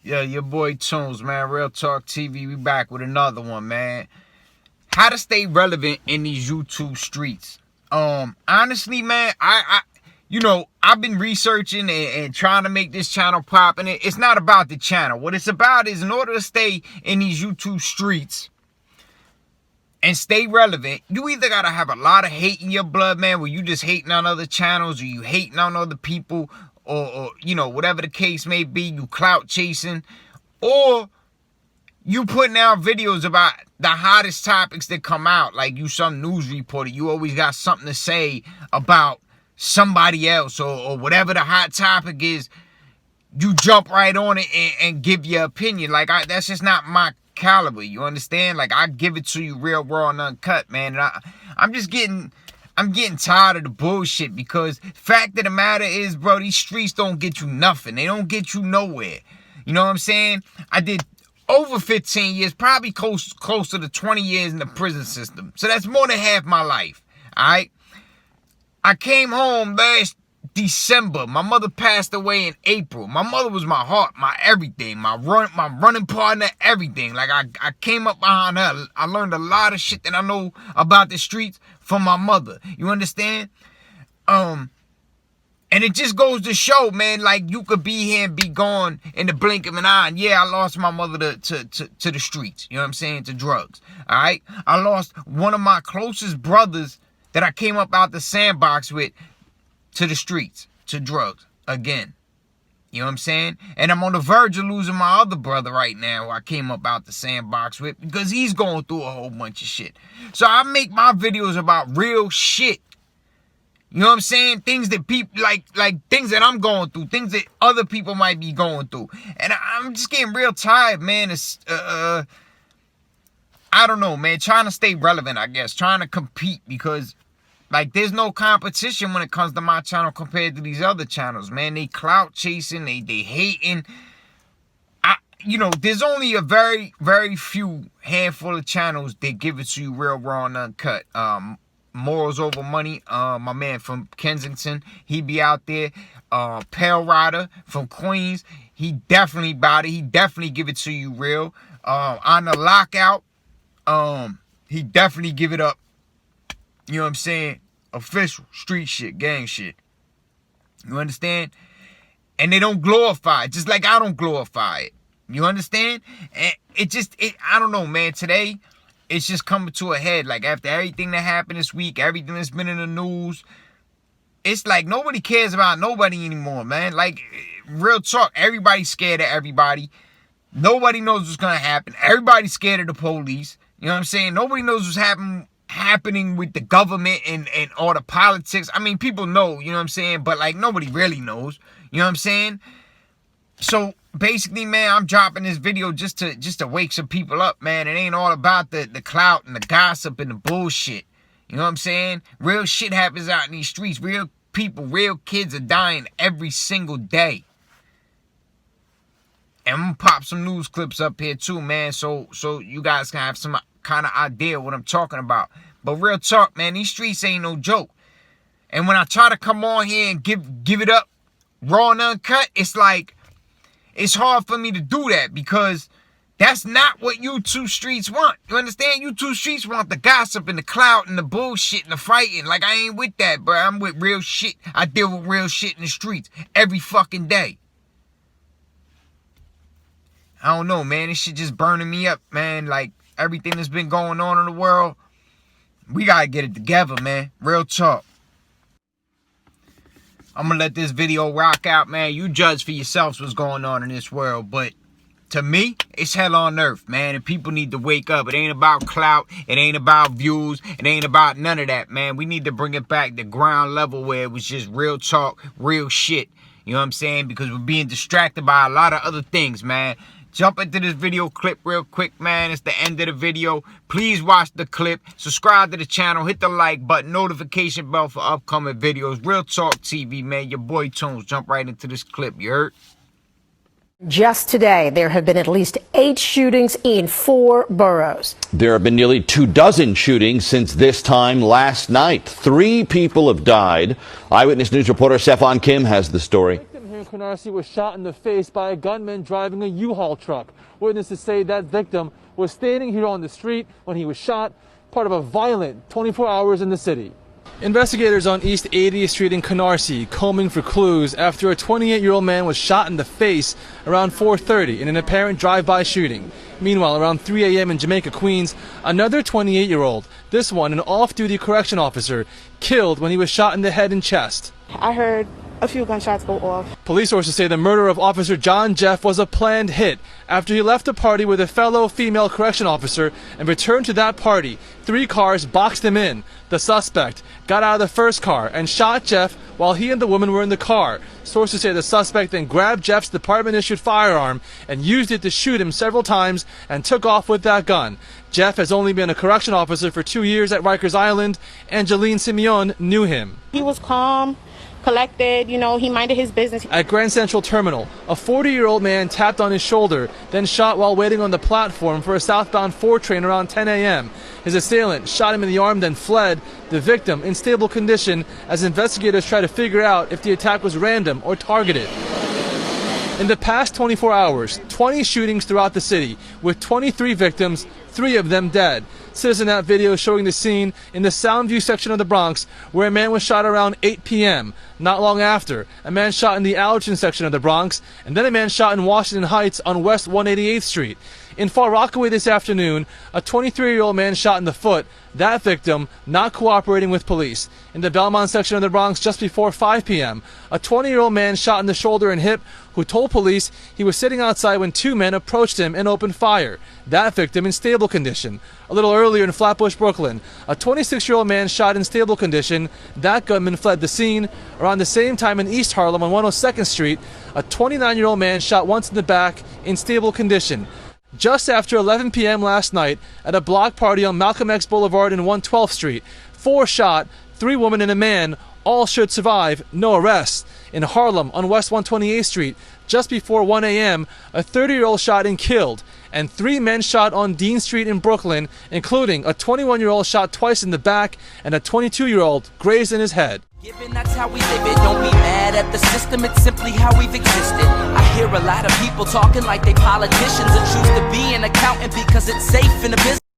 Yeah, your boy Toonz, man. Real Talk TV. We back with another one, man. How to stay relevant in these YouTube streets. Honestly, man, I've been researching and trying to make this channel pop, and it's not about the channel. What it's about is, in order to stay in these YouTube streets and stay relevant, you either gotta have a lot of hate in your blood, man, where you just hating on other channels, or you hating on other people, or whatever the case may be, you clout chasing, or you putting out videos about the hottest topics that come out, like you some news reporter. You always got something to say about somebody else, or whatever the hot topic is. You jump right on it and give your opinion. Like, that's just not my caliber, you understand? Like, I give it to you real raw and uncut, man. And I'm getting tired of the bullshit, because fact of the matter is, bro, these streets don't get you nothing. They don't get you nowhere. You know what I'm saying? I did over 15 years, probably close to 20 years in the prison system. So that's more than half my life, all right? I came home last December. My mother passed away in April. My mother was my heart, my everything, my running partner, everything. Like, I came up behind her. I learned a lot of shit that I know about the streets from my mother. You understand? And it just goes to show, man, like, you could be here and be gone in the blink of an eye. And yeah, I lost my mother to the streets. You know what I'm saying? To drugs. All right? I lost one of my closest brothers that I came up out the sandbox with to the streets, to drugs, again. You know what I'm saying? And I'm on the verge of losing my other brother right now, who I came up out the sandbox with, because he's going through a whole bunch of shit. So I make my videos about real shit. You know what I'm saying? Things that people, like things that I'm going through, things that other people might be going through. And I'm just getting real tired, man. It's, I don't know, man. Trying to stay relevant, I guess. Trying to compete, because, like, there's no competition when it comes to my channel compared to these other channels, man. They clout chasing, they hating. There's only a very, very few handful of channels that give it to you real raw and uncut. Morals Over Money, my man from Kensington, he be out there. Pale Rider from Queens, he definitely about it. He definitely give it to you real. On the Lockout, he definitely give it up. You know what I'm saying? Official street shit, gang shit. You understand? And they don't glorify it, just like I don't glorify it. You understand? And I don't know, man. Today, it's just coming to a head. Like, after everything that happened this week, everything that's been in the news, it's like nobody cares about nobody anymore, man. Like, real talk, everybody's scared of everybody. Nobody knows what's gonna happen. Everybody's scared of the police. You know what I'm saying? Nobody knows what's happening with the government and all the politics. I mean, people know, you know what I'm saying? But, like, nobody really knows. You know what I'm saying? So basically, man, I'm dropping this video just to wake some people up, man. It ain't all about the clout and the gossip and the bullshit. You know what I'm saying? Real shit happens out in these streets. Real people, real kids are dying every single day. And I'm gonna pop some news clips up here too, man, so you guys can have some kind of idea what I'm talking about. But real talk, man, these streets ain't no joke. And when I try to come on here and give it up raw and uncut, it's like, it's hard for me to do that, because that's not what YouTube streets want. You understand? YouTube streets want the gossip and the clout and the bullshit and the fighting. Like, I ain't with that, bro. I'm with real shit. I deal with real shit in the streets every fucking day. I don't know, man. This shit just burning me up, man. Like, everything that's been going on in the world, we gotta get it together, man. Real talk. I'm gonna let this video rock out, man. You judge for yourselves what's going on in this world. But to me, it's hell on earth, man. And people need to wake up. It ain't about clout. It ain't about views. It ain't about none of that, man. We need to bring it back to ground level, where it was just real talk, real shit. You know what I'm saying? Because we're being distracted by a lot of other things, man. Jump into this video clip real quick, man. It's the end of the video. Please watch the clip. Subscribe to the channel. Hit the like button. Notification bell for upcoming videos. Real Talk TV, man. Your boy Toonz. Jump right into this clip. You heard? Just today, there have been at least 8 shootings in 4 boroughs. There have been nearly 24 shootings since this time last night. 3 people have died. Eyewitness News reporter Stefan Kim has the story. Canarsie was shot in the face by a gunman driving a U-Haul truck. Witnesses say that victim was standing here on the street when he was shot, part of a violent 24 hours in the city. Investigators on East 80th Street in Canarsie combing for clues after a 28-year-old man was shot in the face around 4:30 in an apparent drive-by shooting. Meanwhile, around 3 a.m. in Jamaica, Queens, another 28-year-old, this one an off-duty correction officer, killed when he was shot in the head and chest. I heard a few gunshots go off. Police sources say the murder of Officer John Jeff was a planned hit. After he left the party with a fellow female correction officer and returned to that party, 3 cars boxed him in. The suspect got out of the first car and shot Jeff while he and the woman were in the car. Sources say the suspect then grabbed Jeff's department-issued firearm and used it to shoot him several times and took off with that gun. Jeff has only been a correction officer for 2 years at Rikers Island. Angeline Simeon knew him. He was calm, collected, he minded his business. At Grand Central Terminal, a 40-year-old man tapped on his shoulder, then shot while waiting on the platform for a southbound 4 train around 10 a.m. His assailant shot him in the arm, then fled, the victim in stable condition as investigators try to figure out if the attack was random or targeted. In the past 24 hours, 20 shootings throughout the city, with 23 victims, 3 of them dead. Citizen App video showing the scene in the Soundview section of the Bronx, where a man was shot around 8 p.m. Not long after, a man shot in the Allerton section of the Bronx, and then a man shot in Washington Heights on West 188th Street. In Far Rockaway this afternoon, a 23-year-old man shot in the foot, that victim not cooperating with police. In the Belmont section of the Bronx just before 5 p.m., a 20-year-old man shot in the shoulder and hip who told police he was sitting outside when 2 men approached him and opened fire. That victim in stable condition. A little earlier in Flatbush, Brooklyn, a 26-year-old man shot in stable condition. That gunman fled the scene. Around the same time in East Harlem on 102nd Street, a 29-year-old man shot once in the back in stable condition. Just after 11 p.m. last night at a block party on Malcolm X Boulevard and 112th Street, 4 shot, 3 women and a man, all should survive, no arrests. In Harlem on West 128th Street, just before 1 a.m., a 30-year-old shot and killed, and 3 men shot on Dean Street in Brooklyn, including a 21-year-old shot twice in the back and a 22-year-old grazed in his head. Given that's how we live it, don't be mad at the system, it's simply how we've existed. I hear a lot of people talking like they politicians and choose to be an accountant because it's safe in the business.